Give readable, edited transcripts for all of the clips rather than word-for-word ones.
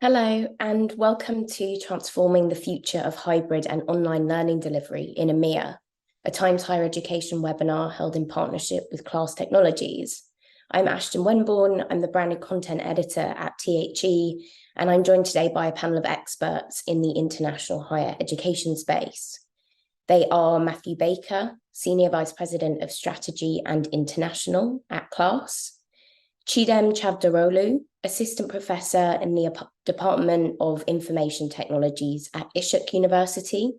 Hello, and welcome to Transforming the Future of Hybrid and Online Learning Delivery in EMEA, a Times Higher Education webinar held in partnership with Class Technologies. I'm Ashton Wenborn, I'm the branded content editor at THE, and I'm joined today by a panel of experts in the international higher education space. They are Matthew Baker, Senior Vice President of Strategy and International at Class, Chidem Chavdarolu, Assistant Professor in the Department of Information Technologies at Ishuk University,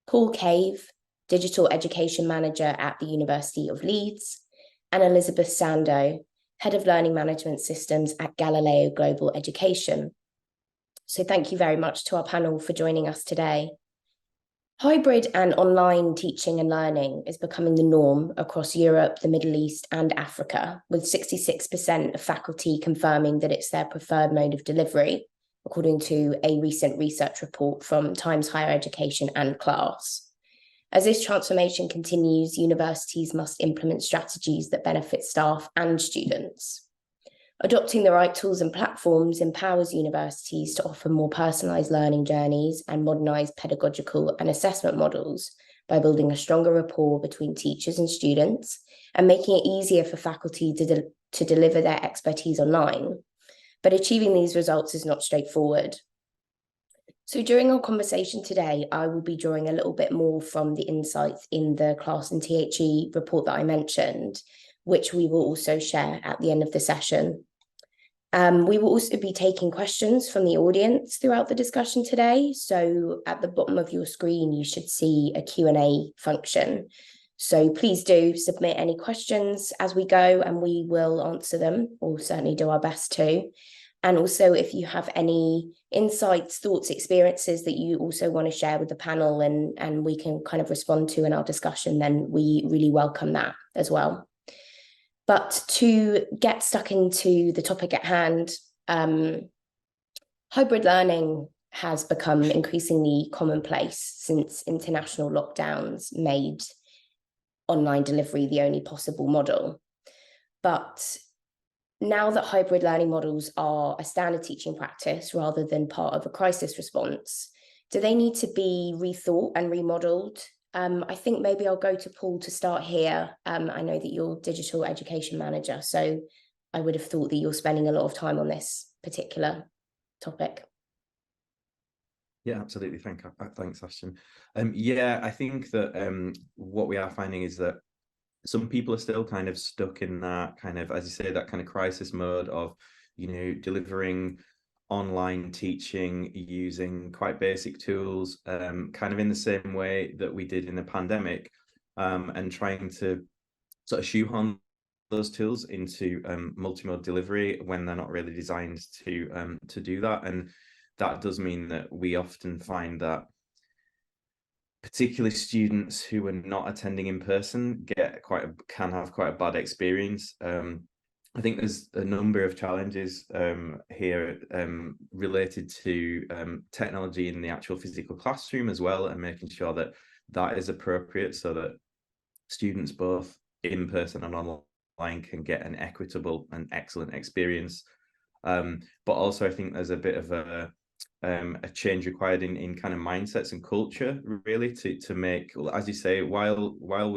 Paul Cave, Digital Education Manager at the University of Leeds, and Elizabeth Sando, Head of Learning Management Systems at Galileo Global Education. So thank you very much to our panel for joining us today. Hybrid and online teaching and learning is becoming the norm across Europe, the Middle East, and Africa, with 66% of faculty confirming that it's their preferred mode of delivery, according to a recent research report from Times Higher Education and Class. As this transformation continues, universities must implement strategies that benefit staff and students. Adopting the right tools and platforms empowers universities to offer more personalised learning journeys and modernise pedagogical and assessment models by building a stronger rapport between teachers and students and making it easier for faculty to deliver their expertise online. But achieving these results is not straightforward. So during our conversation today, I will be drawing a little bit more from the insights in the Class and THE report that I mentioned, which we will also share at the end of the session. We will also be taking questions from the audience throughout the discussion today. So at the bottom of your screen, you should see a Q&A function. So please do submit any questions as we go and we will answer them, or certainly do our best to. And also if you have any insights, thoughts, experiences that you also want to share with the panel and we can kind of respond to in our discussion, then we really welcome that as well. But to get stuck into the topic at hand, hybrid learning has become increasingly commonplace since international lockdowns made online delivery the only possible model. But now that hybrid learning models are a standard teaching practice rather than part of a crisis response, do they need to be rethought and remodeled? I think maybe I'll go to Paul to start here. I know that you're digital education manager, so I would have thought that you're spending a lot of time on this particular topic. Yeah, absolutely. Thanks, Ashton. Yeah, I think that what we are finding is that some people are still kind of stuck in that kind of, as you say, that kind of crisis mode of, delivering online teaching using quite basic tools, kind of in the same way that we did in the pandemic, and trying to sort of shoehorn those tools into multimodal delivery when they're not really designed to do that. And that does mean that we often find that particularly students who are not attending in person can have quite a bad experience. I think there's a number of challenges here related to technology in the actual physical classroom as well, and making sure that that is appropriate so that students both in person and online can get an equitable and excellent experience. But also I think there's a bit of a change required in kind of mindsets and culture, really, to make, as you say, while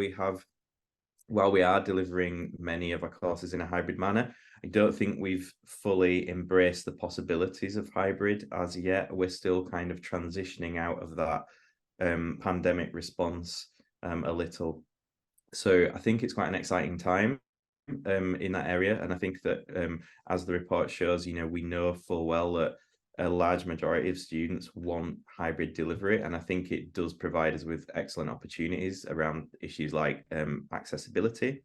we are delivering many of our courses in a hybrid manner, I don't think we've fully embraced the possibilities of hybrid as yet. We're still kind of transitioning out of that pandemic response a little. So I think it's quite an exciting time in that area. And I think that as the report shows, we know full well that a large majority of students want hybrid delivery, and I think it does provide us with excellent opportunities around issues like accessibility.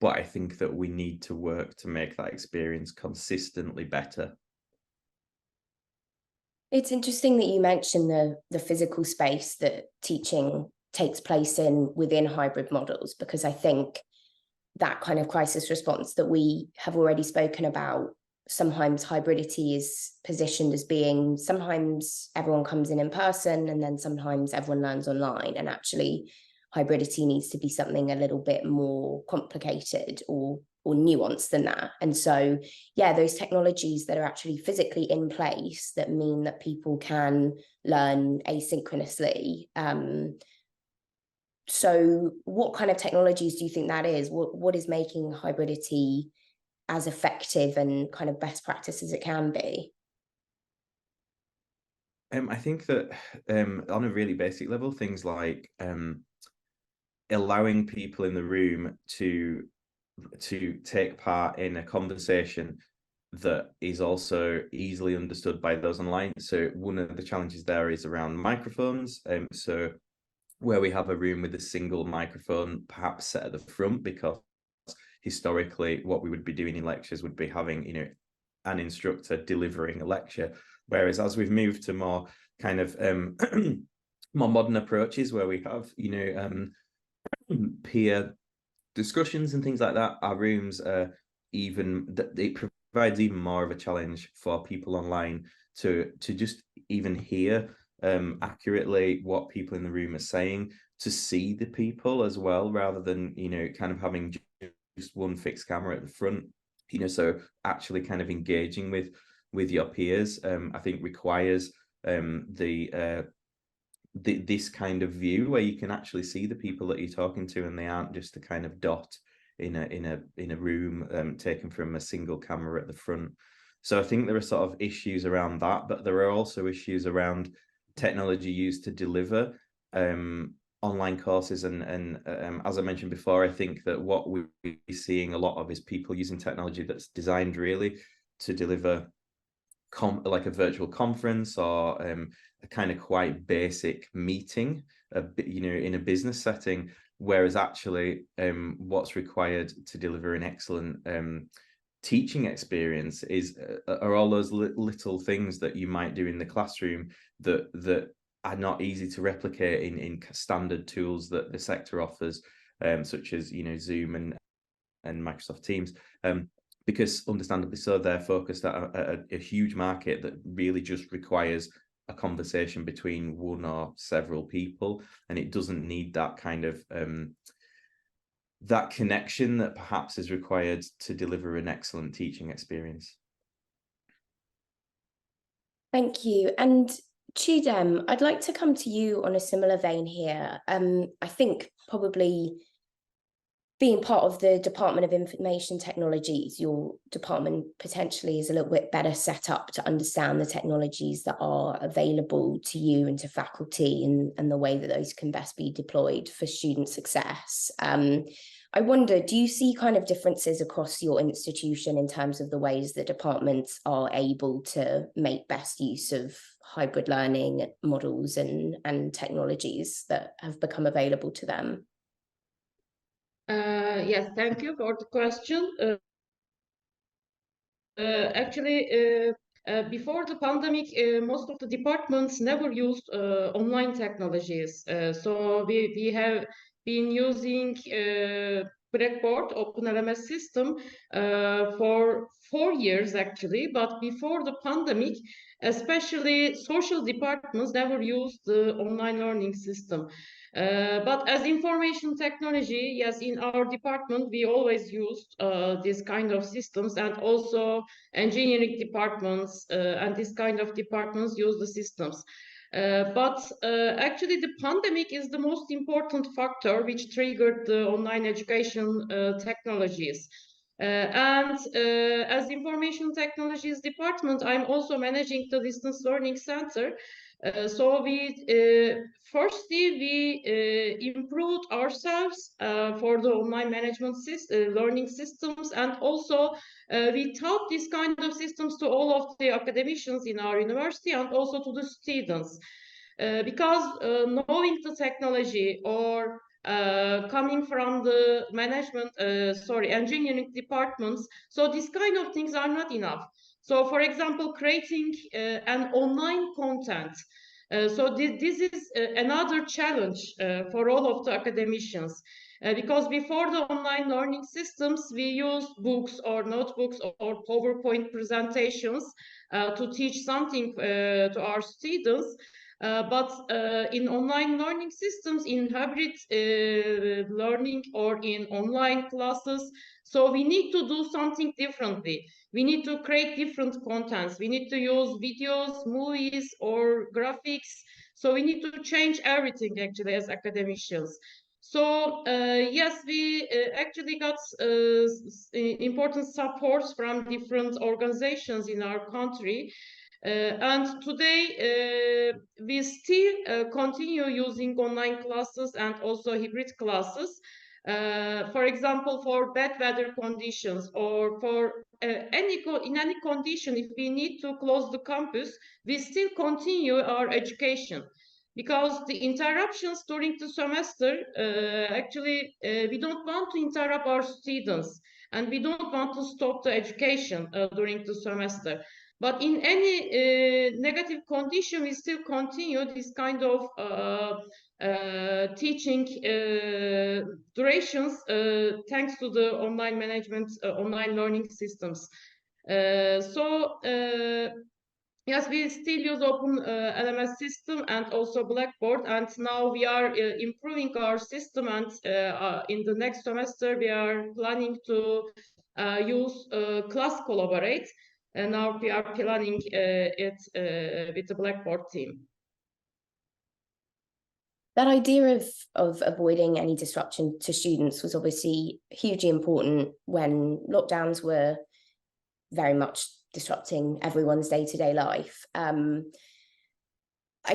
But I think that we need to work to make that experience consistently better. It's interesting that you mentioned the physical space that teaching takes place in within hybrid models, because I think that kind of crisis response that we have already spoken about, sometimes hybridity is positioned as being, sometimes everyone comes in person and then sometimes everyone learns online. And actually hybridity needs to be something a little bit more complicated or nuanced than that. And so, yeah, those technologies that are actually physically in place that mean that people can learn asynchronously. So what kind of technologies do you think that is? What is making hybridity as effective and kind of best practice as it can be? I think that on a really basic level, things like allowing people in the room to take part in a conversation that is also easily understood by those online. So one of the challenges there is around microphones. So where we have a room with a single microphone perhaps set at the front, because historically what we would be doing in lectures would be having, you know, an instructor delivering a lecture. Whereas as we've moved to more kind of more modern approaches where we have, you know, peer discussions and things like that, our rooms are it provides even more of a challenge for people online to just even hear accurately what people in the room are saying, to see the people as well, rather than, you know, kind of having just one fixed camera at the front, you know. So actually kind of engaging with your peers, I think requires this kind of view where you can actually see the people that you're talking to, and they aren't just a kind of dot in a room taken from a single camera at the front. So I think there are sort of issues around that, but there are also issues around technology used to deliver online courses. And as I mentioned before, I think that what we're seeing a lot of is people using technology that's designed really to deliver like a virtual conference or a kind of quite basic meeting, you know, in a business setting, whereas actually what's required to deliver an excellent teaching experience are all those little things that you might do in the classroom that are not easy to replicate in standard tools that the sector offers, such as, you know, Zoom and Microsoft Teams. Because understandably so, they're focused at a huge market that really just requires a conversation between one or several people, and it doesn't need that kind of that connection that perhaps is required to deliver an excellent teaching experience. Thank you. And Chidem, I'd like to come to you on a similar vein here. I think probably being part of the Department of Information Technologies, your department potentially is a little bit better set up to understand the technologies that are available to you and to faculty, and the way that those can best be deployed for student success. I wonder, do you see kind of differences across your institution in terms of the ways that departments are able to make best use of hybrid learning models and technologies that have become available to them? Yes, thank you for the question. Before the pandemic, most of the departments never used online technologies. So we have been using Blackboard Open LMS system for 4 years actually. But before the pandemic, especially social departments never used the online learning system. But as information technology, yes, in our department, we always used this kind of systems, and also engineering departments and this kind of departments use the systems. But actually, the pandemic is the most important factor which triggered the online education technologies. As information technologies department, I'm also managing the distance learning center. So firstly, we improved ourselves for the online management learning systems, and also we taught these kind of systems to all of the academicians in our university and also to the students. Because knowing the technology or coming from the engineering departments, so these kind of things are not enough. So, for example, creating an online content. So this is another challenge for all of the academicians. Because before the online learning systems, we used books or notebooks or PowerPoint presentations to teach something to our students. But in online learning systems, in hybrid learning or in online classes, so we need to do something differently. We need to create different contents. We need to use videos, movies, or graphics. So we need to change everything actually as academicians. So yes, we actually got important support from different organizations in our country. And today we still continue using online classes and also hybrid classes. For example, for bad weather conditions or for in any condition, if we need to close the campus, we still continue our education because the interruptions during the semester, actually, we don't want to interrupt our students and we don't want to stop the education during the semester. But in any negative condition, we still continue this kind of teaching durations thanks to the online management, online learning systems. Yes, we still use open LMS system and also Blackboard, and now we are improving our system, and in the next semester we are planning to use Class Collaborate, and now we are planning it with the Blackboard team. That idea of avoiding any disruption to students was obviously hugely important when lockdowns were very much disrupting everyone's day-to-day life. I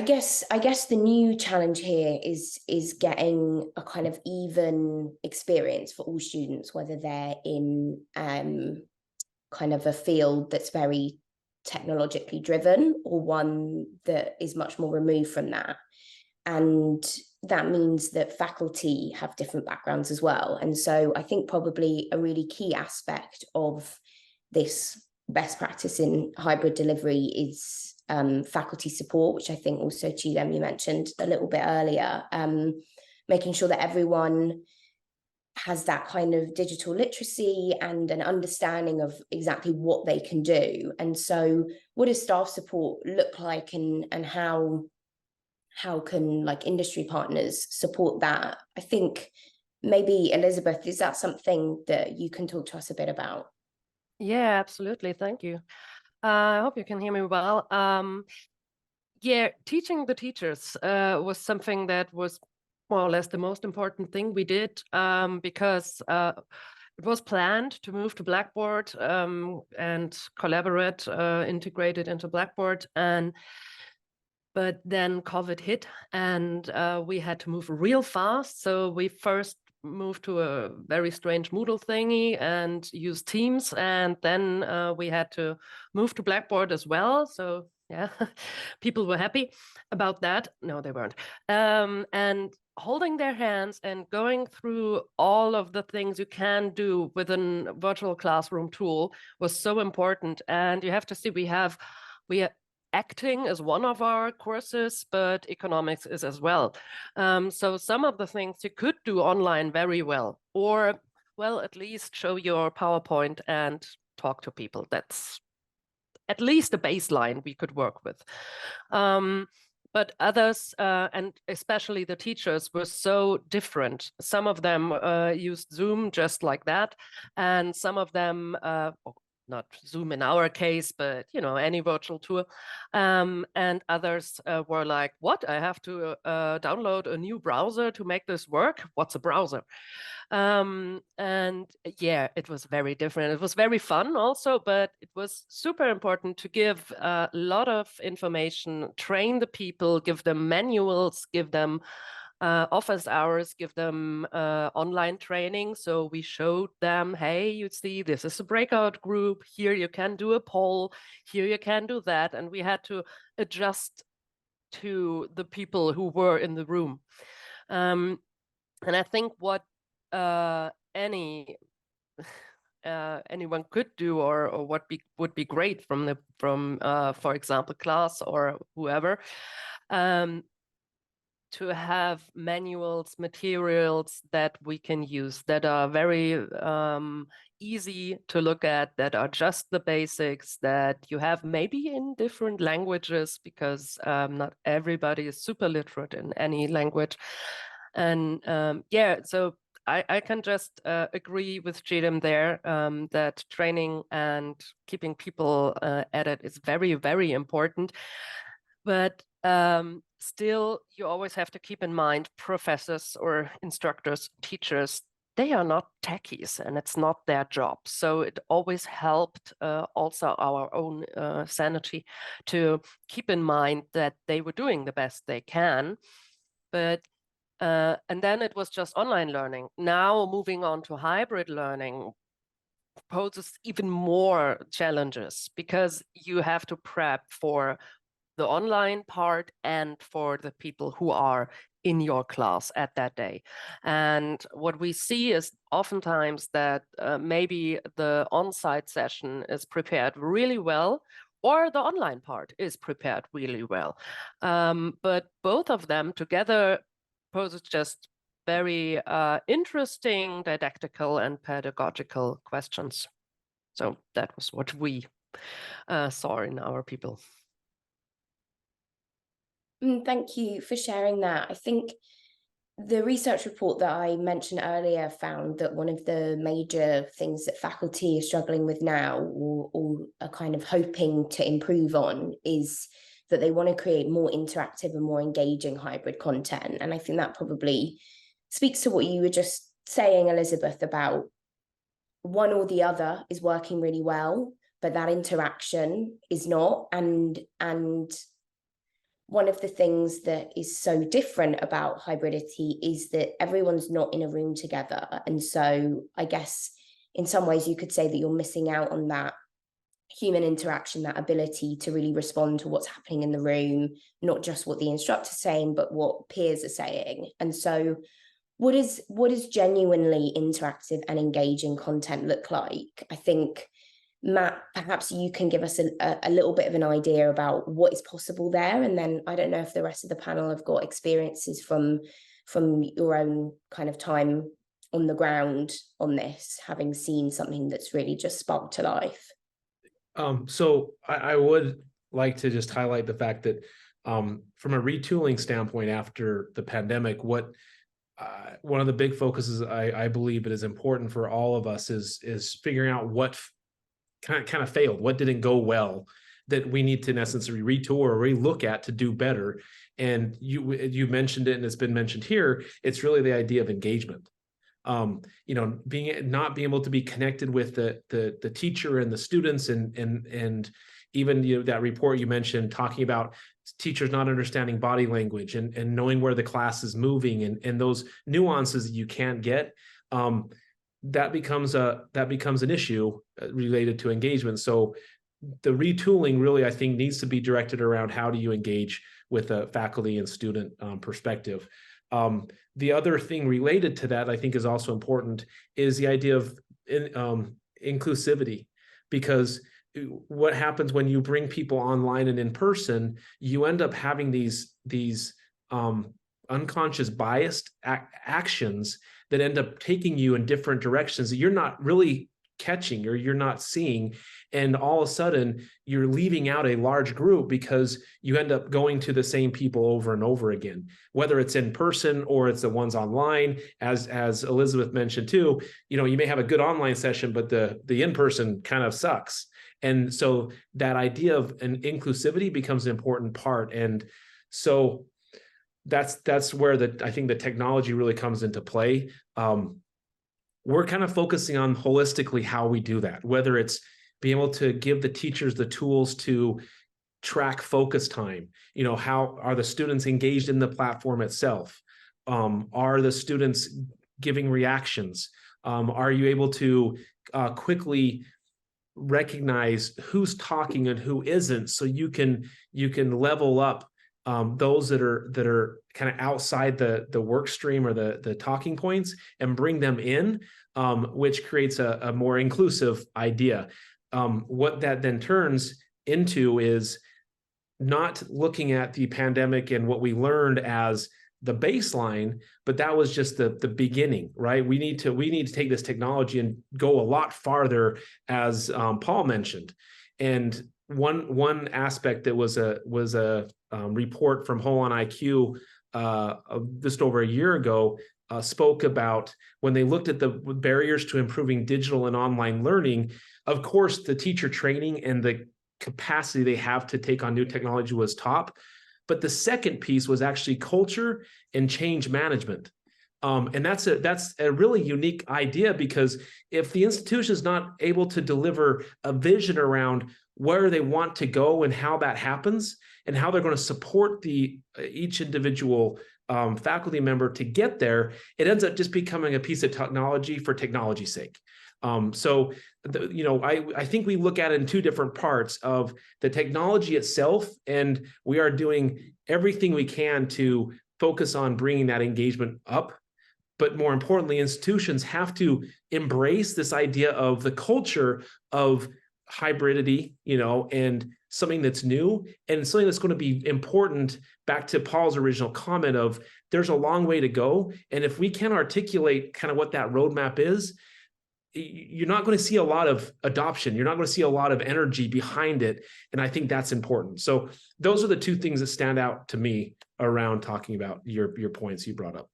guess the new challenge here is getting a kind of even experience for all students, whether they're in kind of a field that's very technologically driven or one that is much more removed from that. And that means that faculty have different backgrounds as well. And so I think probably a really key aspect of this best practice in hybrid delivery is faculty support, which I think also Chidem, you mentioned a little bit earlier, making sure that everyone has that kind of digital literacy and an understanding of exactly what they can do. And so what does staff support look like, and how can like industry partners support that? I think maybe Elizabeth, is that something that you can talk to us a bit about? Yeah, absolutely. Thank you. I hope you can hear me well. Yeah, teaching the teachers was something that was more or less the most important thing we did, because it was planned to move to Blackboard and collaborate, integrated into Blackboard. But then COVID hit and we had to move real fast. So we first moved to a very strange Moodle thingy and use Teams. And then we had to move to Blackboard as well. So yeah, people were happy about that. No, they weren't. And holding their hands and going through all of the things you can do with a virtual classroom tool was so important. And you have to see, we are acting is one of our courses, but economics is as well. So some of the things you could do online very well, or, well, at least show your PowerPoint and talk to people. That's at least a baseline we could work with. But others, and especially the teachers, were so different. Some of them used Zoom just like that, and some of them, not Zoom in our case, but any virtual tool, and others were like, what, I have to download a new browser to make this work? What's a browser? And yeah, it was very different. It was very fun also, but it was super important to give a lot of information, train the people, give them manuals, give them office hours, give them online training. So we showed them, hey, you see, this is a breakout group. Here you can do a poll. Here you can do that. And we had to adjust to the people who were in the room. And I think what anyone could do, or what would be great from for example, class or whoever, to have manuals, materials that we can use that are very easy to look at, that are just the basics, that you have maybe in different languages, because not everybody is super literate in any language. And yeah, so I can just agree with Jidem there, that training and keeping people at it is very, very important. But still, you always have to keep in mind professors or instructors, teachers, they are not techies and it's not their job. So it always helped also our own sanity to keep in mind that they were doing the best they can. But and then it was just online learning. Now moving on to hybrid learning poses even more challenges, because you have to prep for the online part and for the people who are in your class at that day. And what we see is oftentimes that maybe the on-site session is prepared really well, or the online part is prepared really well. But both of them together poses just very interesting didactical and pedagogical questions. So that was what we saw in our people. Thank you for sharing that. I think the research report that I mentioned earlier found that one of the major things that faculty are struggling with now, or are kind of hoping to improve on, is that they want to create more interactive and more engaging hybrid content. And I think that probably speaks to what you were just saying, Elizabeth, about one or the other is working really well, but that interaction is not. And one of the things that is so different about hybridity is that everyone's not in a room together. And so I guess in some ways you could say that you're missing out on that human interaction, that ability to really respond to what's happening in the room, not just what the instructor's saying, but what peers are saying. And so what is genuinely interactive and engaging content look like? I think, Matt, perhaps you can give us a little bit of an idea about what is possible there. And then I don't know if the rest of the panel have got experiences from your own kind of time on the ground on this, having seen something that's really just sparked to life. So I would like to just highlight the fact that from a retooling standpoint after the pandemic, one of the big focuses I believe it is important for all of us is figuring out what kind of failed, what didn't go well, that we need to in essence retool or relook at to do better. And you mentioned it, and it's been mentioned here. It's really the idea of engagement. Not being able to be connected with the teacher and the students, and even that report you mentioned talking about teachers not understanding body language and knowing where the class is moving and those nuances that you can't get. That becomes an issue related to engagement. So the retooling really, I think, needs to be directed around how do you engage with a faculty and student perspective. The other thing related to that, I think, is also important, is the idea of inclusivity, because what happens when you bring people online and in person, you end up having these unconscious biased actions that end up taking you in different directions that you're not really catching or you're not seeing. And all of a sudden you're leaving out a large group because you end up going to the same people over and over again, whether it's in person or it's the ones online. As Elizabeth mentioned too, you may have a good online session, but the in-person kind of sucks. And so that idea of an inclusivity becomes an important part. And so that's where I think the technology really comes into play. We're kind of focusing on holistically how we do that, whether it's being able to give the teachers the tools to track focus time. How are the students engaged in the platform itself? Are the students giving reactions? Are you able to quickly recognize who's talking and who isn't, so you can level up those that are kind of outside the work stream or the talking points and bring them in, which creates a more inclusive idea. What that then turns into is not looking at the pandemic and what we learned as the baseline, but that was just the beginning, right? We need to take this technology and go a lot farther, as Paul mentioned. And one aspect that was a report from Whole on IQ just over a year ago spoke about when they looked at the barriers to improving digital and online learning. Of course, the teacher training and the capacity they have to take on new technology was top. But the second piece was actually culture and change management. And that's a really unique idea, because if the institution is not able to deliver a vision around where they want to go and how that happens and how they're going to support each individual faculty member to get there, it ends up just becoming a piece of technology for technology's sake. I think we look at it in two different parts of the technology itself, and we are doing everything we can to focus on bringing that engagement up. But more importantly, institutions have to embrace this idea of the culture of hybridity, and something that's new and something that's going to be important. Back to Paul's original comment of there's a long way to go. And if we can articulate kind of what that roadmap is, you're not going to see a lot of adoption. You're not going to see a lot of energy behind it. And I think that's important. So those are the two things that stand out to me around talking about your points you brought up.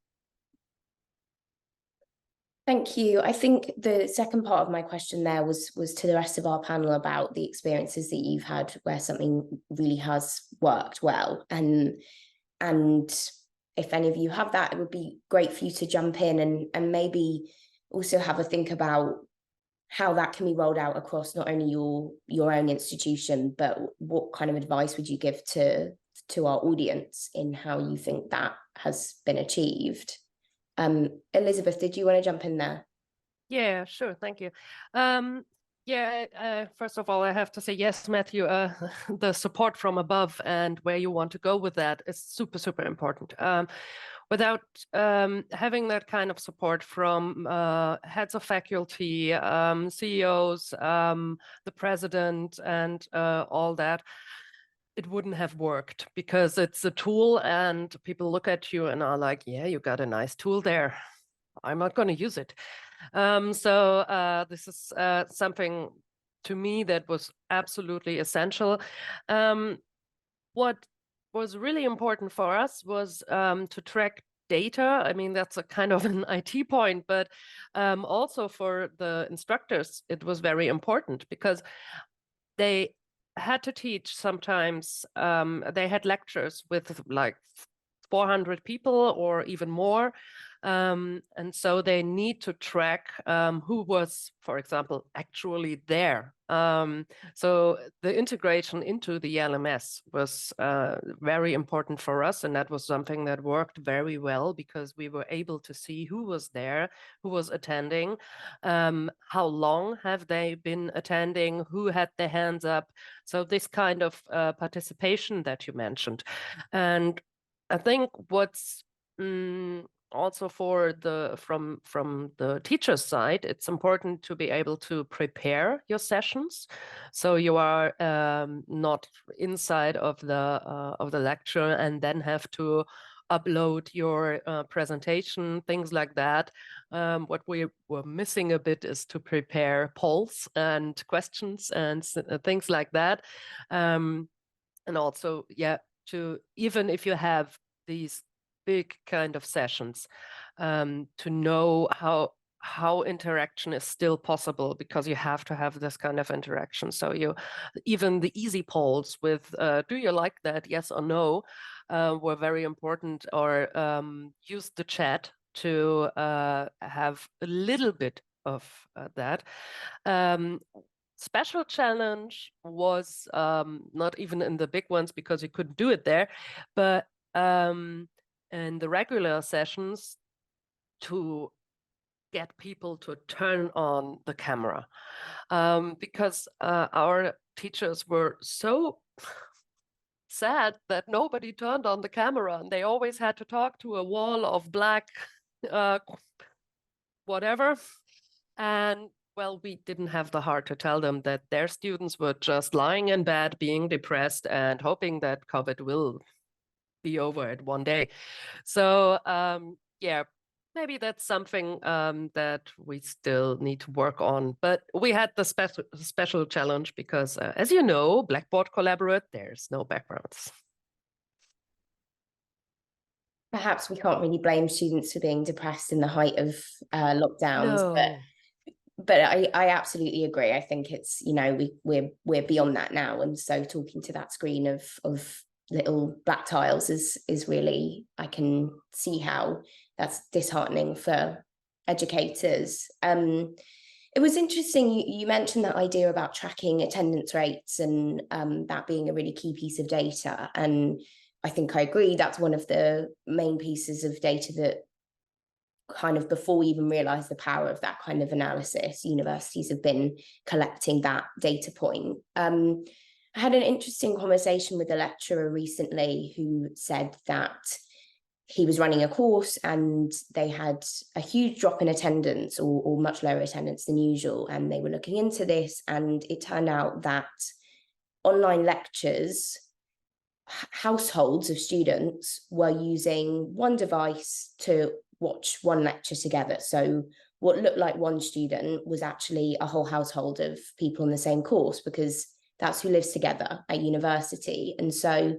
Thank you. I think the second part of my question there was to the rest of our panel about the experiences that you've had where something really has worked well. And if any of you have that, it would be great for you to jump in and maybe also have a think about how that can be rolled out across not only your own institution, but what kind of advice would you give to our audience in how you think that has been achieved? Elizabeth, did you want to jump in there? Yeah, sure. Thank you. First of all, I have to say, yes, Matthew, the support from above and where you want to go with that is super, super important. Without having that kind of support from heads of faculty, CEOs, the president, and all that, it wouldn't have worked, because it's a tool and people look at you and are like, yeah, you got a nice tool there. I'm not going to use it. This is something to me that was absolutely essential. What was really important for us was to track data. I mean, that's a kind of an IT point, but also for the instructors, it was very important because they had to teach sometimes. They had lectures with like 400 people or even more. And so they need to track who was, for example, actually there. So the integration into the LMS was very important for us. And that was something that worked very well, because we were able to see who was there, who was attending, how long have they been attending, who had their hands up. So this kind of participation that you mentioned. And I think what's also from the teacher's side, it's important to be able to prepare your sessions, so you are not inside of the lecture and then have to upload your presentation, things like that. What we were missing a bit is to prepare polls and questions and things like that, and also, to, even if you have these big kind of sessions, to know how interaction is still possible, because you have to have this kind of interaction. So even the easy polls with do you like that, yes or no, were very important, or use the chat to have a little bit of that. Special challenge was not even in the big ones, because you couldn't do it there, but in the regular sessions, to get people to turn on the camera, because our teachers were so sad that nobody turned on the camera, and they always had to talk to a wall of black whatever. And well, we didn't have the heart to tell them that their students were just lying in bed, being depressed and hoping that COVID will be over at one day. So yeah, maybe that's something that we still need to work on. But we had the special challenge because, as you know, Blackboard Collaborate, there's no backgrounds. Perhaps we can't really blame students for being depressed in the height of lockdowns, No. but I absolutely agree. I think it's, you know, we're beyond that now, and so talking to that screen of little black tiles is really, I can see how that's disheartening for educators. It was interesting, you mentioned that idea about tracking attendance rates and that being a really key piece of data, and I think I agree that's one of the main pieces of data that kind of, before we even realize the power of that kind of analysis, universities have been collecting that data point. I had an interesting conversation with a lecturer recently who said that he was running a course and they had a huge drop in attendance, or much lower attendance than usual. And they were looking into this, and it turned out that online lectures, households of students were using one device to watch one lecture together. So what looked like one student was actually a whole household of people in the same course, because that's who lives together at university. And so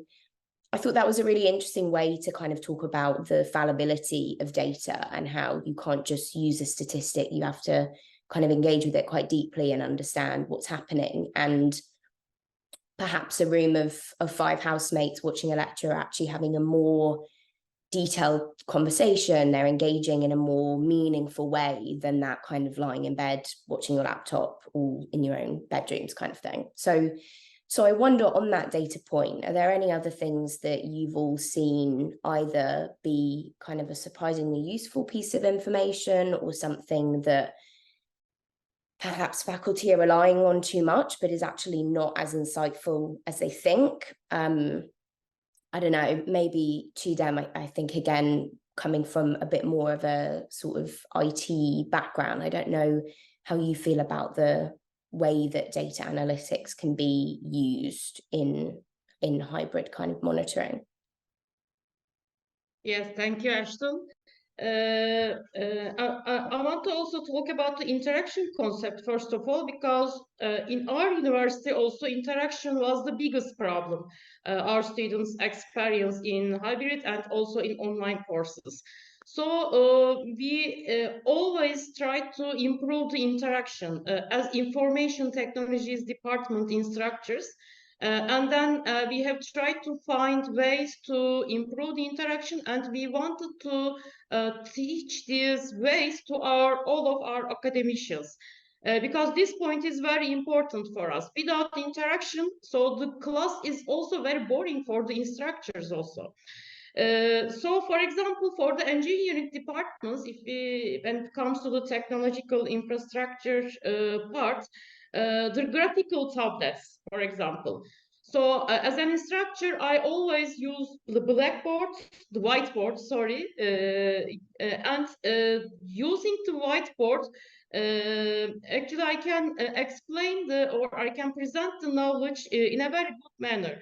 I thought that was a really interesting way to kind of talk about the fallibility of data and how you can't just use a statistic. You have to kind of engage with it quite deeply and understand what's happening. And perhaps a room of 5 housemates watching a lecture are actually having a more detailed conversation. They're engaging in a more meaningful way than that kind of lying in bed watching your laptop all in your own bedrooms kind of thing. So I wonder, on that data point, are there any other things that you've all seen either be kind of a surprisingly useful piece of information, or something that perhaps faculty are relying on too much but is actually not as insightful as they think? I don't know, maybe to them, I think, again, coming from a bit more of a sort of IT background, I don't know how you feel about the way that data analytics can be used in hybrid kind of monitoring. Yes, thank you, Ashton. I want to also talk about the interaction concept, first of all, because in our university also interaction was the biggest problem our students experience in hybrid and also in online courses. So we always try to improve the interaction as information technologies department instructors. And then we have tried to find ways to improve the interaction, and we wanted to teach these ways to all of our academicians. Because this point is very important for us. Without interaction, so the class is also very boring for the instructors also. So, for example, for the engineering departments, when it comes to the technological infrastructure part, the graphical tablets, for example. So, as an instructor, I always use the blackboard, the whiteboard, sorry, and using the whiteboard, actually, I can explain or I can present the knowledge in a very good manner.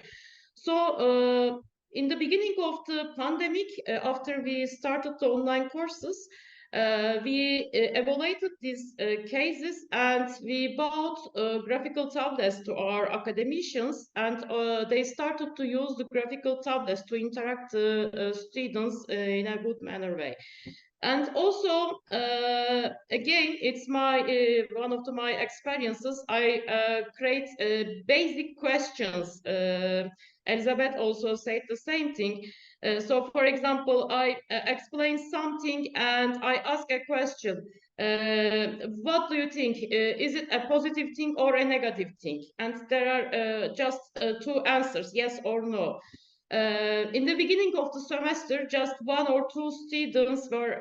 So, in the beginning of the pandemic, after we started the online courses, we evaluated these cases, and we bought graphical tablets to our academicians, and they started to use the graphical tablets to interact students in a good manner way. And also, again, it's my one of my experiences. I create basic questions. Elizabeth also said the same thing. So, for example, I explain something and I ask a question. What do you think? Is it a positive thing or a negative thing? And there are just 2 answers, yes or no. In the beginning of the semester, just 1 or 2 students were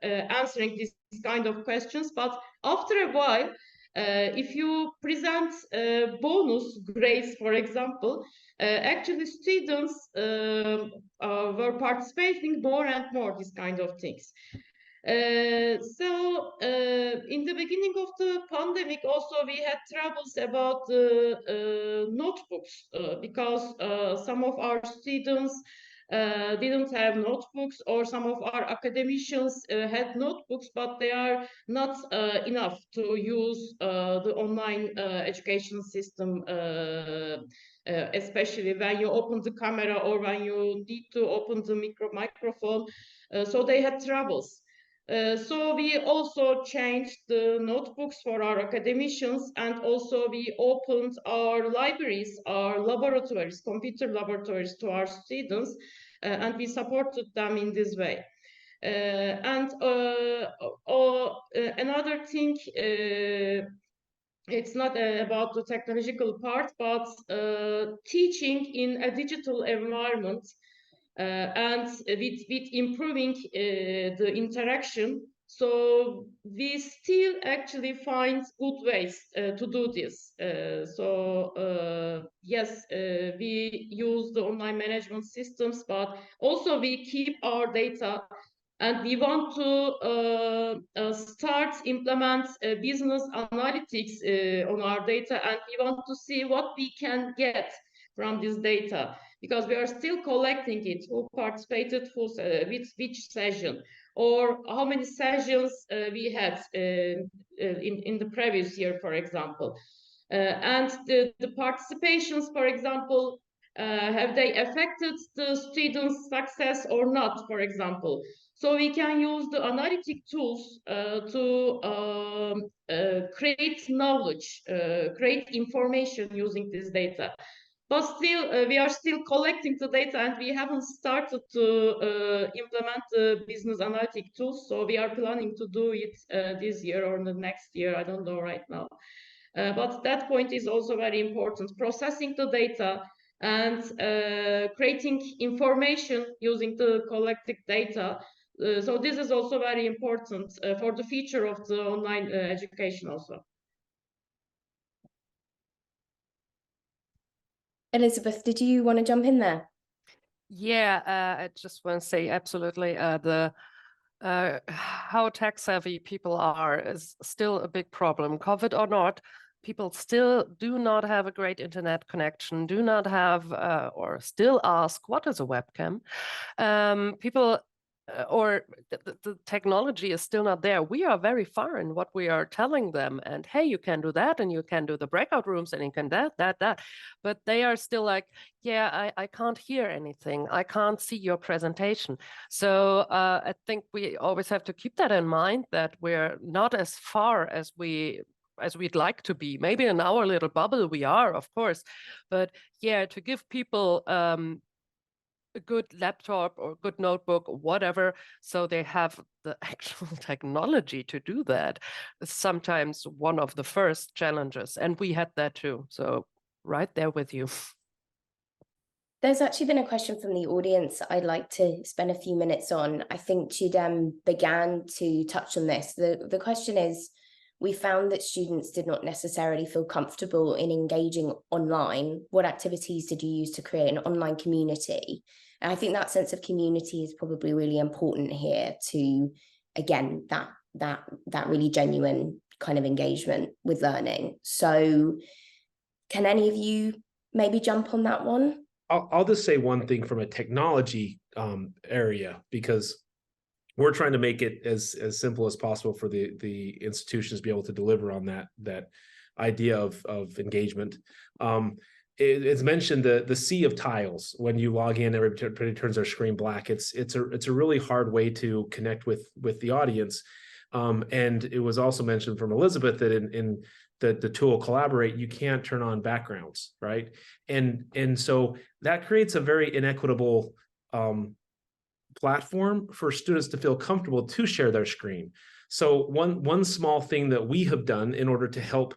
answering this kind of questions. But after a while, if you present bonus grades, for example, actually students were participating more and more these kind of things. So in the beginning of the pandemic also we had troubles about the notebooks because some of our students didn't have notebooks, or some of our academicians had notebooks, but they are not enough to use the online education system, especially when you open the camera or when you need to open the microphone. So they had troubles. So we also changed the notebooks for our academicians, and also we opened our libraries, our laboratories, computer laboratories to our students, and we supported them in this way. Another thing, it's not about the technological part, but teaching in a digital environment, and with improving the interaction. So we still actually find good ways to do this. Yes, we use the online management systems, but also we keep our data, and we want to start implement business analytics on our data, and we want to see what we can get from this data, because we are still collecting it, who participated, with which session, or how many sessions we had in the previous year, for example. And the participations, for example, have they affected the students' success or not, for example. So we can use the analytic tools to create knowledge, create information using this data. But still, we are still collecting the data, and we haven't started to implement the business analytic tools. So we are planning to do it this year or the next year. I don't know right now. But that point is also very important. Processing the data and creating information using the collected data. So this is also very important for the future of the online education also. Elizabeth, did you want to jump in there? Yeah, I just want to say absolutely how tech savvy people are is still a big problem. COVID or not, people still do not have a great internet connection, do not have or still ask, what is a webcam? People or the technology is still not there. We are very far in what we are telling them, and hey, you can do that, and you can do the breakout rooms, and you can that. But they are still like, yeah, I can't hear anything. I can't see your presentation. So I think we always have to keep that in mind, that we're not as far as we'd like to be. Maybe in our little bubble we are, of course, but yeah, to give people a good laptop or good notebook, whatever, so they have the actual technology to do that, is sometimes one of the first challenges. And we had that too. So right there with you. There's actually been a question from the audience I'd like to spend a few minutes on. I think Chidem began to touch on this. The question is, we found that students did not necessarily feel comfortable in engaging online. What activities did you use to create an online community? And I think that sense of community is probably really important here to, again, that really genuine kind of engagement with learning. So can any of you maybe jump on that one? I'll just say one thing from a technology area, because we're trying to make it as simple as possible for the institutions to be able to deliver on that idea of engagement. It's mentioned the sea of tiles. When you log in, everybody turns their screen black. It's a really hard way to connect with the audience. And it was also mentioned from Elizabeth that in the tool Collaborate, you can't turn on backgrounds, right? And so that creates a very inequitable platform for students to feel comfortable to share their screen. So one small thing that we have done in order to help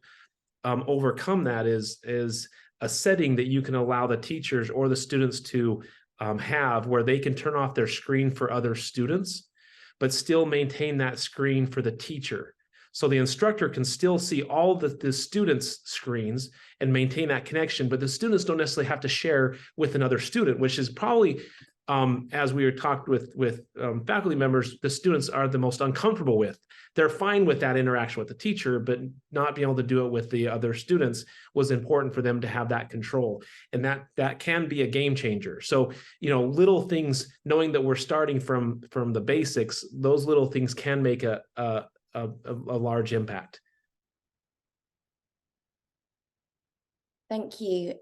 overcome that is a setting that you can allow the teachers or the students to have, where they can turn off their screen for other students, but still maintain that screen for the teacher. So the instructor can still see all the students' screens and maintain that connection, but the students don't necessarily have to share with another student, which is probably as we were talked with faculty members, the students are the most uncomfortable with. They're fine with that interaction with the teacher, but not being able to do it with the other students was important for them to have that control. And that can be a game changer. So, little things, knowing that we're starting from the basics, those little things can make a large impact. Thank you.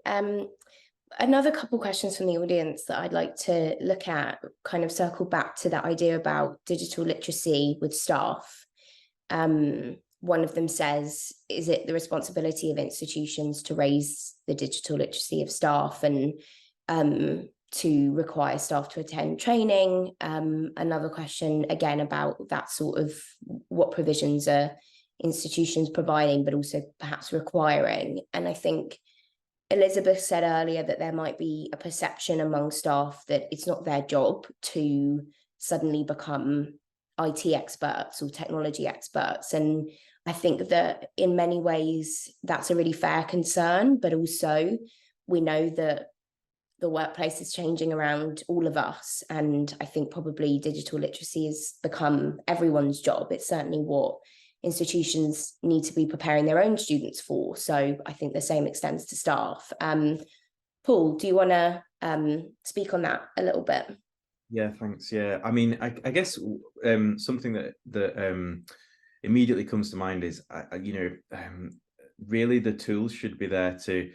Another couple questions from the audience that I'd like to look at kind of circle back to that idea about digital literacy with staff. One of them says, is it the responsibility of institutions to raise the digital literacy of staff and to require staff to attend training? Another question, again, about that sort of what provisions are institutions providing, but also perhaps requiring. And I think Elizabeth said earlier that there might be a perception among staff that it's not their job to suddenly become IT experts or technology experts. And I think that in many ways, that's a really fair concern, but also we know that the workplace is changing around all of us. And I think probably digital literacy has become everyone's job. It's certainly what institutions need to be preparing their own students for. So I think the same extends to staff. Paul, do you want to speak on that a little bit? Yeah, thanks. Yeah, I mean, I guess something that immediately comes to mind is, really the tools should be there to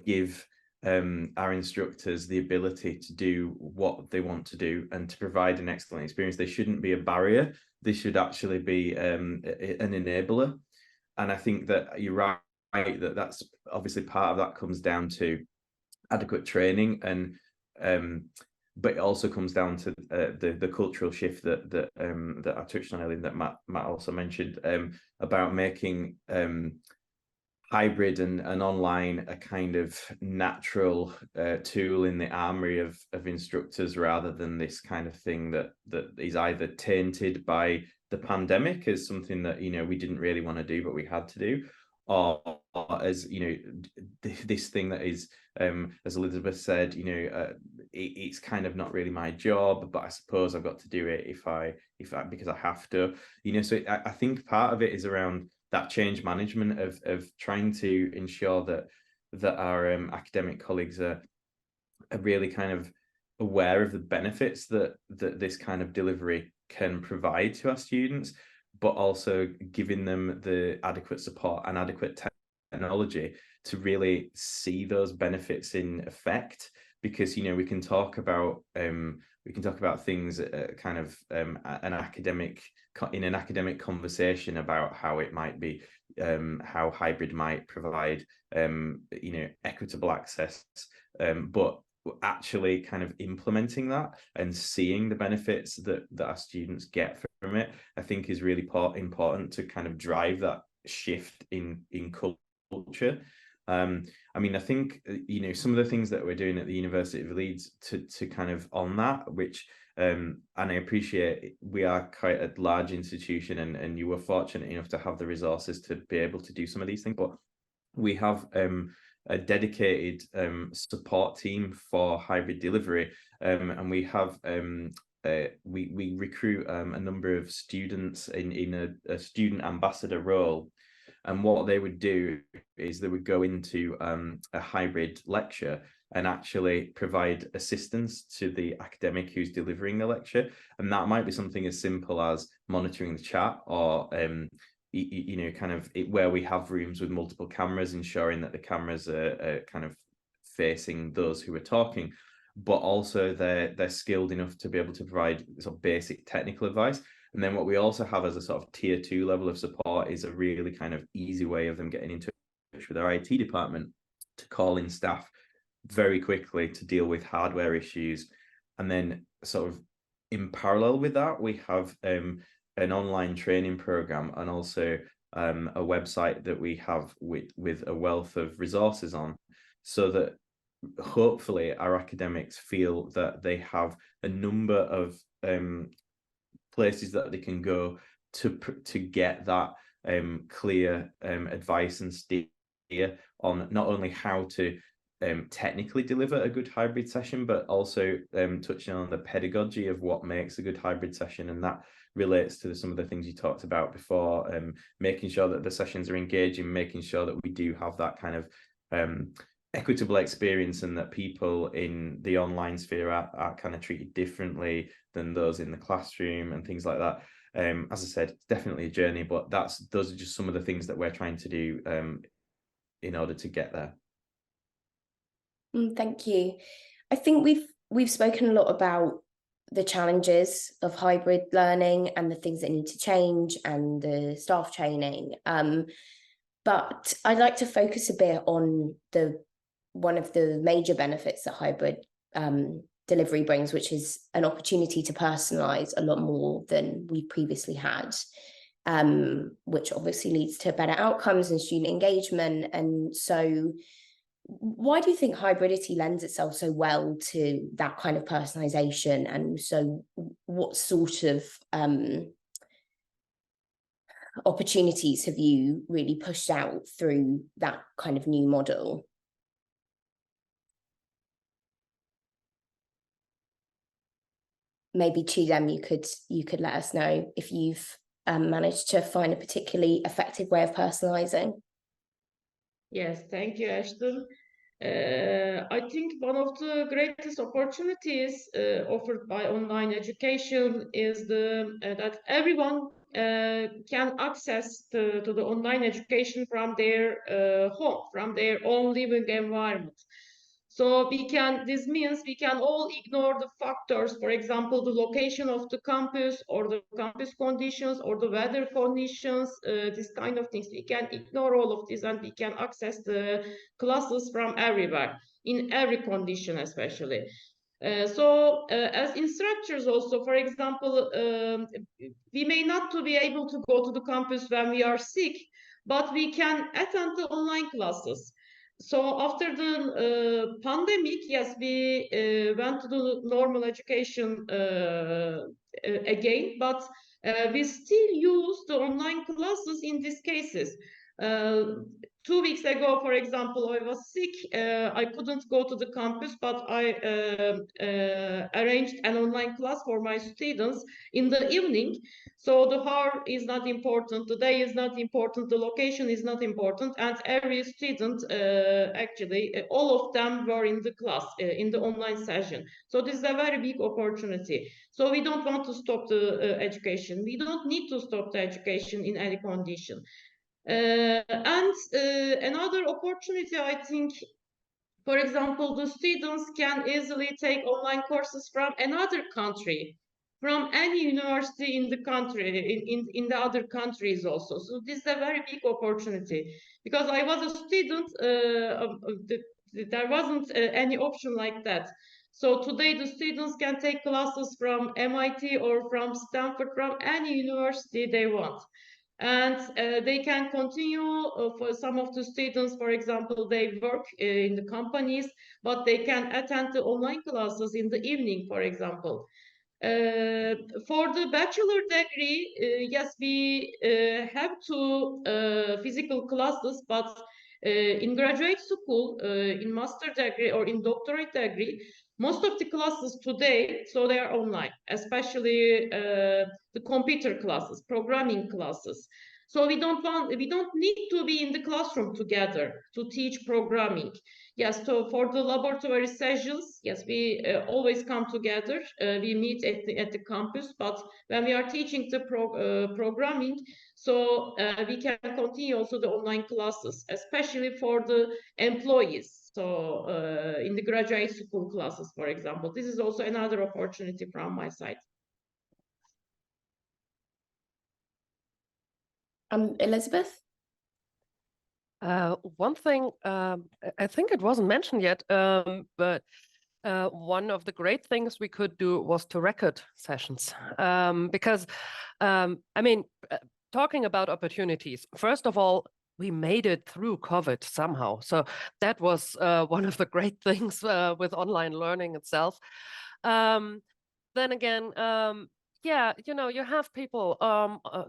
give our instructors the ability to do what they want to do and to provide an excellent experience. They shouldn't be a barrier. They should actually be an enabler. And I think that you're right that that's obviously part of that comes down to adequate training, and but it also comes down to the cultural shift that I touched on earlier, that Matt also mentioned, about making hybrid and online a kind of natural tool in the armory of instructors, rather than this kind of thing that is either tainted by the pandemic as something that we didn't really want to do but we had to do, or as this thing that is, as Elizabeth said, it's kind of not really my job, but I suppose I've got to do it if I because I have to. So I think part of it is around that change management of trying to ensure that our academic colleagues are really kind of aware of the benefits that this kind of delivery can provide to our students, but also giving them the adequate support and adequate technology to really see those benefits in effect. Because we can talk about things kind of in an academic conversation about how it might be, how hybrid might provide equitable access, but actually kind of implementing that and seeing the benefits that our students get from it, I think is really important to kind of drive that shift in culture. I mean, I think some of the things that we're doing at the University of Leeds to kind of on that, which and I appreciate we are quite a large institution, and you were fortunate enough to have the resources to be able to do some of these things, but we have a dedicated support team for hybrid delivery, and we have we recruit a number of students in a student ambassador role. And what they would do is they would go into a hybrid lecture and actually provide assistance to the academic who's delivering the lecture. And that might be something as simple as monitoring the chat, or kind of where we have rooms with multiple cameras, ensuring that the cameras are kind of facing those who are talking, but also they're skilled enough to be able to provide sort of basic technical advice. And then what we also have as a sort of tier 2 level of support is a really kind of easy way of them getting in touch with our IT department to call in staff very quickly to deal with hardware issues. And then sort of in parallel with that, we have an online training program, and also a website that we have with a wealth of resources on, so that hopefully our academics feel that they have a number of places that they can go to get that clear advice and steer on not only how to technically deliver a good hybrid session, but also touching on the pedagogy of what makes a good hybrid session. And that relates to some of the things you talked about before, making sure that the sessions are engaging, making sure that we do have that kind of equitable experience, and that people in the online sphere are kind of treated differently than those in the classroom and things like that. As I said, it's definitely a journey, but those are just some of the things that we're trying to do in order to get there. Thank you. I think we've spoken a lot about the challenges of hybrid learning and the things that need to change and the staff training. But I'd like to focus a bit on one of the major benefits that hybrid delivery brings, which is an opportunity to personalize a lot more than we previously had, which obviously leads to better outcomes and student engagement. And so why do you think hybridity lends itself so well to that kind of personalization? And so what sort of opportunities have you really pushed out through that kind of new model? Maybe Chidem, you could let us know if you've managed to find a particularly effective way of personalizing. Yes, thank you, Ashton. I think one of the greatest opportunities offered by online education is that everyone can access to the online education from their home, from their own living environment. So this means we can all ignore the factors, for example, the location of the campus or the campus conditions or the weather conditions, this kind of things. We can ignore all of this and we can access the classes from everywhere, in every condition especially. As instructors also, for example, we may not be able to go to the campus when we are sick, but we can attend the online classes. So after the pandemic, yes, we went to the normal education again, but we still use the online classes in these cases. 2 weeks ago, for example, I was sick. I couldn't go to the campus, but I arranged an online class for my students in the evening. So the hour is not important, the day is not important, the location is not important, and every student, actually, all of them were in the class, in the online session. So this is a very big opportunity. So we don't want to stop the education. We don't need to stop the education in any condition. Another opportunity, I think, for example, the students can easily take online courses from another country, from any university in the country, in the other countries also. So this is a very big opportunity, because I was a student, there wasn't any option like that. So today the students can take classes from MIT or from Stanford, from any university they want. And they can continue, for some of the students, for example, they work in the companies, but they can attend the online classes in the evening, for example. For the bachelor degree, yes, we have two physical classes, but in graduate school, in master degree or in doctorate degree, most of the classes today, so they are online, especially the computer classes, programming classes. So we don't need to be in the classroom together to teach programming. Yes, so for the laboratory sessions, yes, we always come together. We meet at the campus, but when we are teaching the programming, so we can continue also the online classes, especially for the employees. So in the graduate school classes, for example, this is also another opportunity from my side. Elizabeth? One thing, I think it wasn't mentioned yet, but one of the great things we could do was to record sessions, because, I mean, talking about opportunities, first of all, we made it through COVID somehow. So that was one of the great things with online learning itself. Then again, yeah, you have people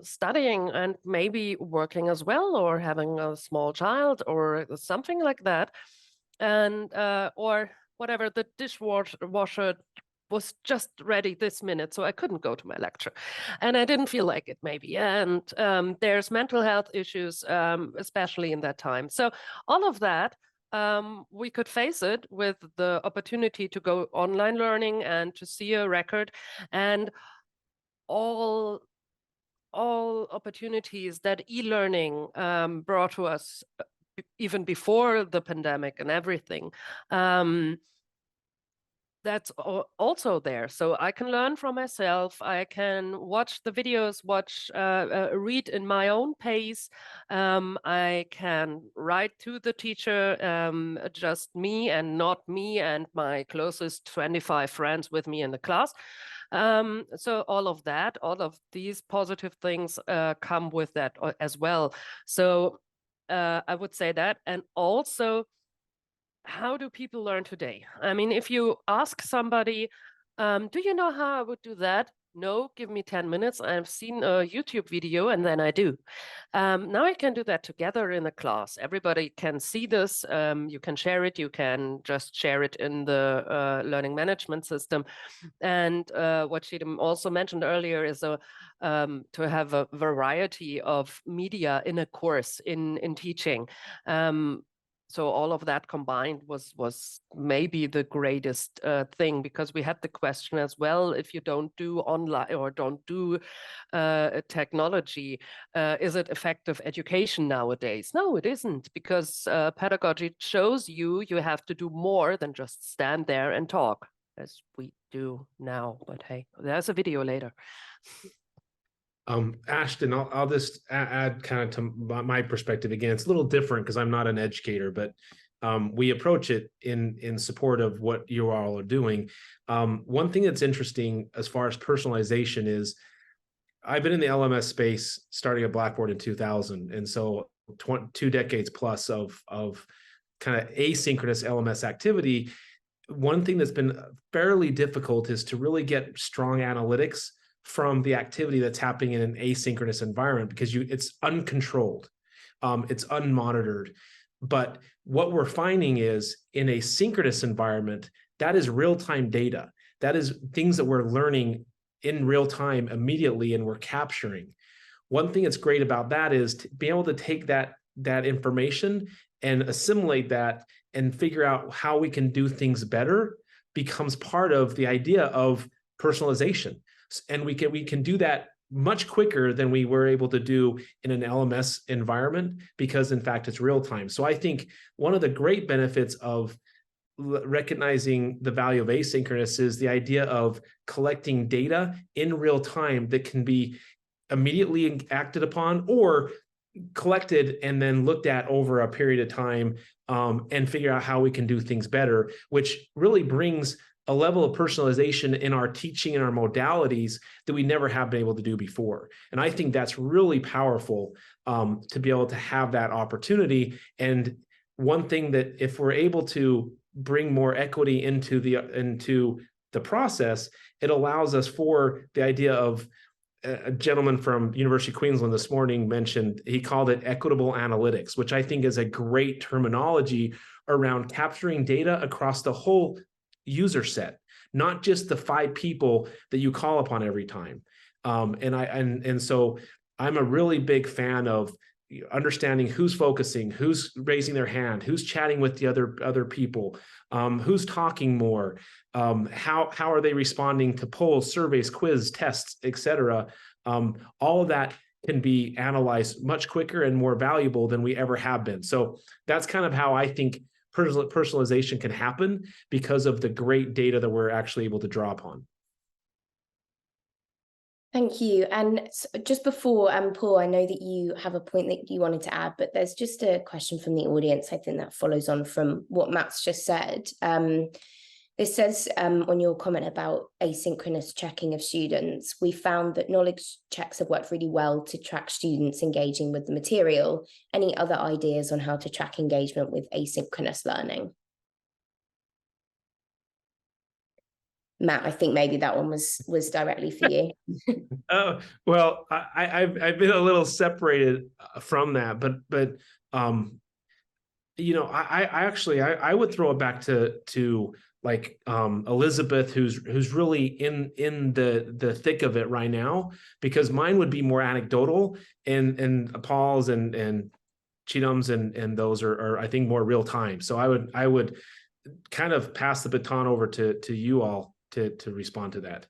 studying and maybe working as well, or having a small child or something like that. and or whatever, the dishwasher was just ready this minute, so I couldn't go to my lecture, and I didn't feel like it maybe. And there's mental health issues, especially in that time. So all of that, we could face it with the opportunity to go online learning and to see a record, and all opportunities that e-learning brought to us even before the pandemic and everything. That's also there. So I can learn from myself. I can watch the videos, read in my own pace. I can write to the teacher, just me and not me and my closest 25 friends with me in the class. So all of these positive things come with that as well. So I would say that. And also, how do people learn today? I mean, if you ask somebody, do you know how I would do that? No, give me 10 minutes. I've seen a YouTube video and then I do. Now I can do that together in a class. Everybody can see this. You can share it. You can just share it in the learning management system. And what she also mentioned earlier is to have a variety of media in a course in teaching. So all of that combined was maybe the greatest thing, because we had the question as well: if you don't do online or don't do technology, is it effective education nowadays? No, it isn't, because pedagogy shows you have to do more than just stand there and talk, as we do now. But hey, there's a video later. Ashton, I'll just add kind of to my perspective again. It's a little different because I'm not an educator, but we approach it in support of what you all are doing. One thing that's interesting as far as personalization is, I've been in the LMS space starting at Blackboard in 2000, and so 2 decades plus of kind of asynchronous LMS activity. One thing that's been fairly difficult is to really get strong analytics from the activity that's happening in an asynchronous environment, because it's uncontrolled, it's unmonitored. But what we're finding is, in a synchronous environment, that is real-time data. That is things that we're learning in real time immediately, and we're capturing. One thing that's great about that is to be able to take that information and assimilate that and figure out how we can do things better becomes part of the idea of personalization. And we can do that much quicker than we were able to do in an LMS environment, because in fact it's real time. So I think one of the great benefits of recognizing the value of asynchronous is the idea of collecting data in real time that can be immediately acted upon, or collected and then looked at over a period of time, and figure out how we can do things better, which really brings a level of personalization in our teaching and our modalities that we never have been able to do before. And I think that's really powerful, to be able to have that opportunity. And one thing that, if we're able to bring more equity into the process, it allows us for the idea of, a gentleman from University of Queensland this morning mentioned, he called it equitable analytics, which I think is a great terminology around capturing data across the whole user set, not just the 5 people that you call upon every time. And so I'm a really big fan of understanding who's focusing, who's raising their hand, who's chatting with the other people, who's talking more, how are they responding to polls, surveys, quiz, tests, etc. All of that can be analyzed much quicker and more valuable than we ever have been. So that's kind of how I think personalization can happen, because of the great data that we're actually able to draw upon. Thank you. And just before, Paul, I know that you have a point that you wanted to add, but there's just a question from the audience, I think, that follows on from what Matt's just said. This says, on your comment about asynchronous checking of students, we found that knowledge checks have worked really well to track students engaging with the material. Any other ideas on how to track engagement with asynchronous learning? Matt, I think maybe that one was directly for you. Well, I've been a little separated from that, but You know, I actually I would throw it back to like Elizabeth, who's really in the thick of it right now, because mine would be more anecdotal, and Paul's and Cheatham's and those are I think more real time. So I would kind of pass the baton over to you all to respond to that.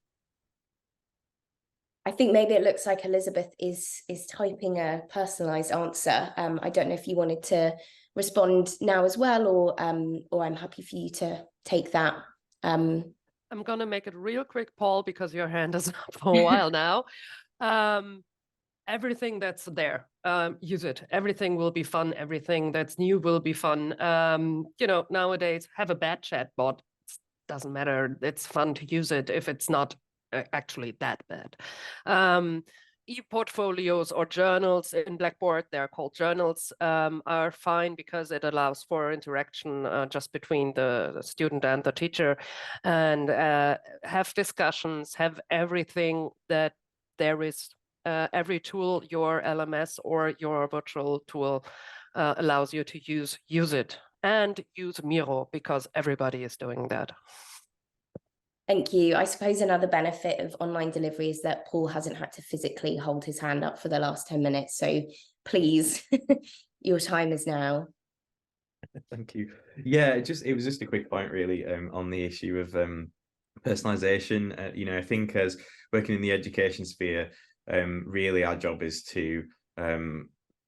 I think maybe it looks like Elizabeth is typing a personalized answer. I don't know if you wanted to respond now as well, or I'm happy for you to take that. I'm going to make it real quick, Paul, because your hand is up for a while now. Everything that's there, use it. Everything will be fun. Everything that's new will be fun. You know, nowadays, have a bad chat bot. Doesn't matter. It's fun to use it if it's not actually that bad. E-portfolios or journals in Blackboard, they're called journals, are fine because it allows for interaction just between the student and the teacher, and have discussions, have everything that there is. Every tool, your LMS or your virtual tool allows you to use it, and use Miro because everybody is doing that. Thank you. I suppose another benefit of online delivery is that Paul hasn't had to physically hold his hand up for the last 10 minutes. So please, your time is now. Thank you. Yeah, it was just a quick point really on the issue of personalization. You know, I think as working in the education sphere, really our job is to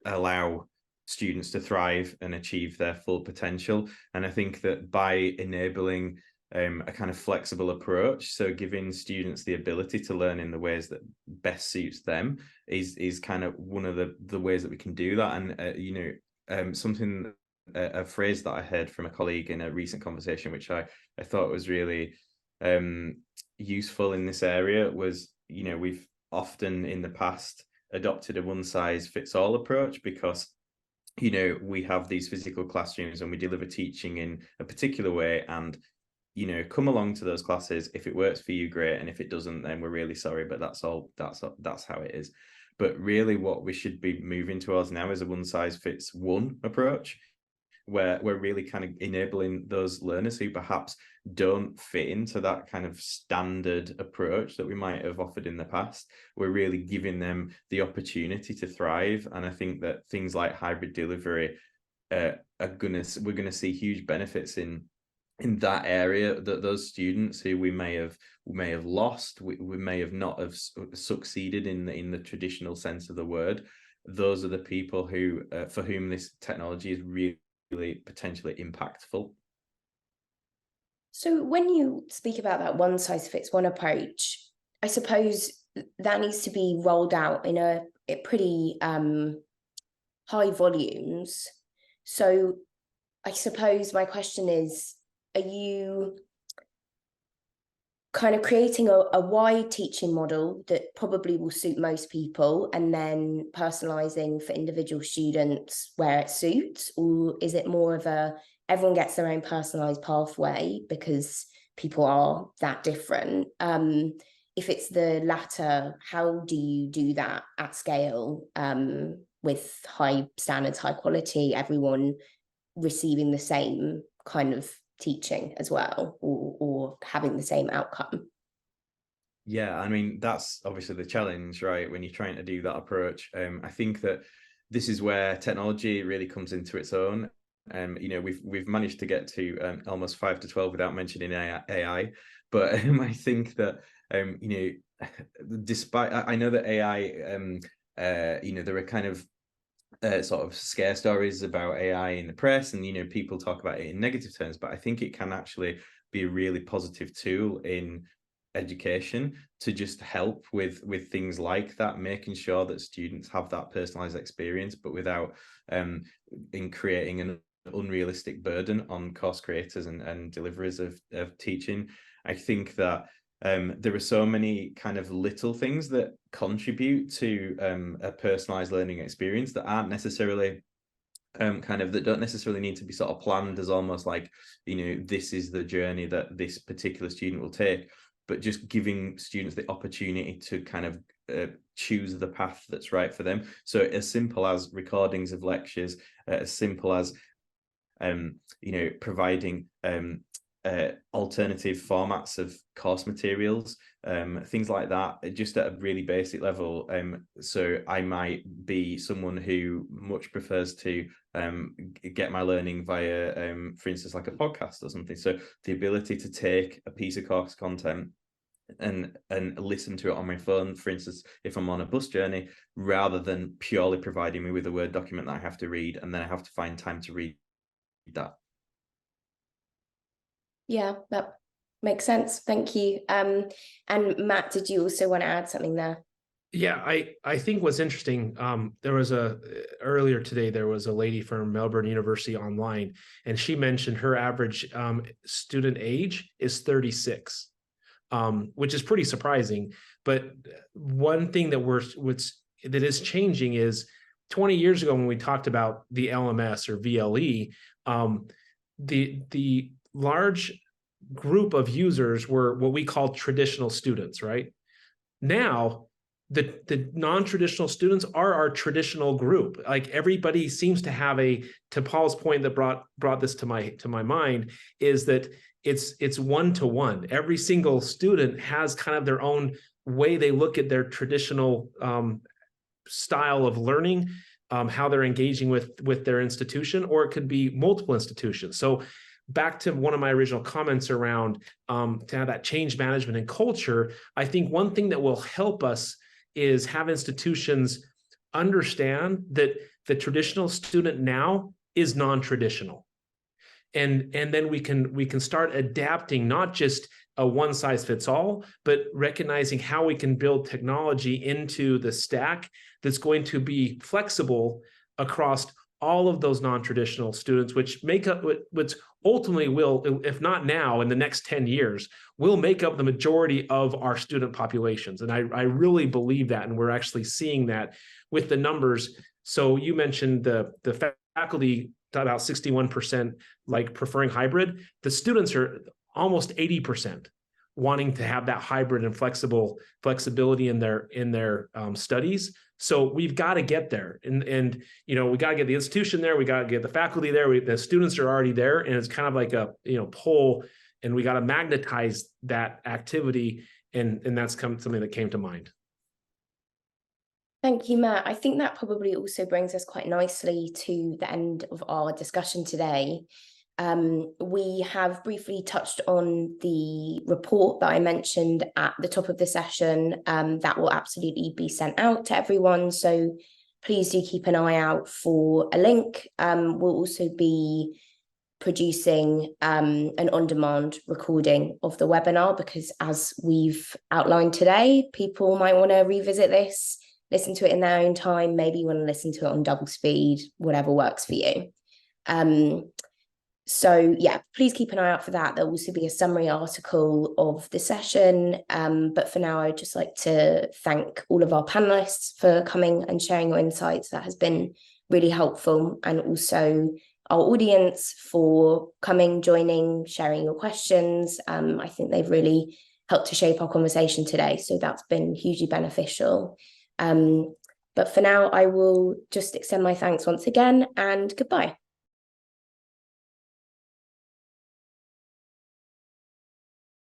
allow students to thrive and achieve their full potential. And I think that by enabling a kind of flexible approach, so giving students the ability to learn in the ways that best suits them is kind of one of the ways that we can do that. And you know, something, a phrase that I heard from a colleague in a recent conversation, which I thought was really useful in this area, was, you know, we've often in the past adopted a one-size-fits-all approach because, you know, we have these physical classrooms and we deliver teaching in a particular way, and, you know, come along to those classes. If it works for you, great, and if it doesn't, then we're really sorry, but that's how it is. But really what we should be moving towards now is a one-size-fits-one approach, where we're really kind of enabling those learners who perhaps don't fit into that kind of standard approach that we might have offered in the past. We're really giving them the opportunity to thrive. And I think that things like hybrid delivery we're going to see huge benefits in that area, that those students who we may have lost, we may have not have succeeded in the traditional sense of the word. Those are the people who for whom this technology is really potentially impactful. So when you speak about that one-size-fits-one approach, I suppose that needs to be rolled out in a pretty high volumes. So I suppose my question is, are you kind of creating a wide teaching model that probably will suit most people and then personalizing for individual students where it suits? Or is it more of a everyone gets their own personalized pathway because people are that different? If it's the latter, how do you do that at scale with high standards, high quality, everyone receiving the same kind of teaching as well, or having the same outcome? Yeah, I mean, that's obviously the challenge, right? When you're trying to do that approach. I think that this is where technology really comes into its own. You know, we've managed to get to almost 5 to 12 without mentioning AI. But I think that you know, despite I know that AI, you know, there are kind of sort of scare stories about AI in the press, and, you know, people talk about it in negative terms, but I think it can actually be a really positive tool in education to just help with things like that, making sure that students have that personalized experience, but without in creating an unrealistic burden on course creators and deliverers of teaching. I think that there are so many kind of little things that contribute to a personalized learning experience that aren't necessarily that don't necessarily need to be sort of planned as almost like, you know, this is the journey that this particular student will take, but just giving students the opportunity to kind of choose the path that's right for them. So as simple as recordings of lectures, as simple as providing alternative formats of course materials, things like that, just at a really basic level. So I might be someone who much prefers to get my learning via, for instance, like a podcast or something. So the ability to take a piece of course content and listen to it on my phone, for instance, if I'm on a bus journey, rather than purely providing me with a Word document that I have to read, and then I have to find time to read that. Yeah, that makes sense. Thank you. And Matt, did you also want to add something there? Yeah, I think what's interesting, there was earlier today, there was a lady from Melbourne University online, and she mentioned her average student age is 36, which is pretty surprising. But one thing that is changing is 20 years ago when we talked about the LMS or VLE, the large group of users were what we call traditional students, right? Now, the non-traditional students are our traditional group. Like, everybody seems to have to Paul's point that brought this to my mind, is that it's one-to-one. Every single student has kind of their own way they look at their traditional style of learning, how they're engaging with their institution, or it could be multiple institutions. So back to one of my original comments around to have that change management and culture, I think one thing that will help us is have institutions understand that the traditional student now is non-traditional. And then we can start adapting, not just a one size fits all, but recognizing how we can build technology into the stack that's going to be flexible across all of those non-traditional students, which make up what's ultimately will, if not now, in the next 10 years, will make up the majority of our student populations. And I really believe that, and we're actually seeing that with the numbers. So you mentioned the faculty, about 61% like preferring hybrid. The students are almost 80% wanting to have that hybrid and flexibility in their studies. So we've got to get there, and we got to get the institution there, we got to get the faculty there, the students are already there, and it's kind of like a pull, and we got to magnetize that activity, and that's something that came to mind. Thank you, Matt. I think that probably also brings us quite nicely to the end of our discussion today. We have briefly touched on the report that I mentioned at the top of the session. That will absolutely be sent out to everyone, so please do keep an eye out for a link. We'll also be producing an on-demand recording of the webinar, because as we've outlined today, people might want to revisit this, listen to it in their own time, maybe you want to listen to it on double speed, whatever works for you. So yeah, please keep an eye out for that. There'll also be a summary article of the session. But for now, I'd just like to thank all of our panelists for coming and sharing your insights. That has been really helpful. And also our audience for coming, joining, sharing your questions. I think they've really helped to shape our conversation today. So that's been hugely beneficial. But for now, I will just extend my thanks once again, and goodbye.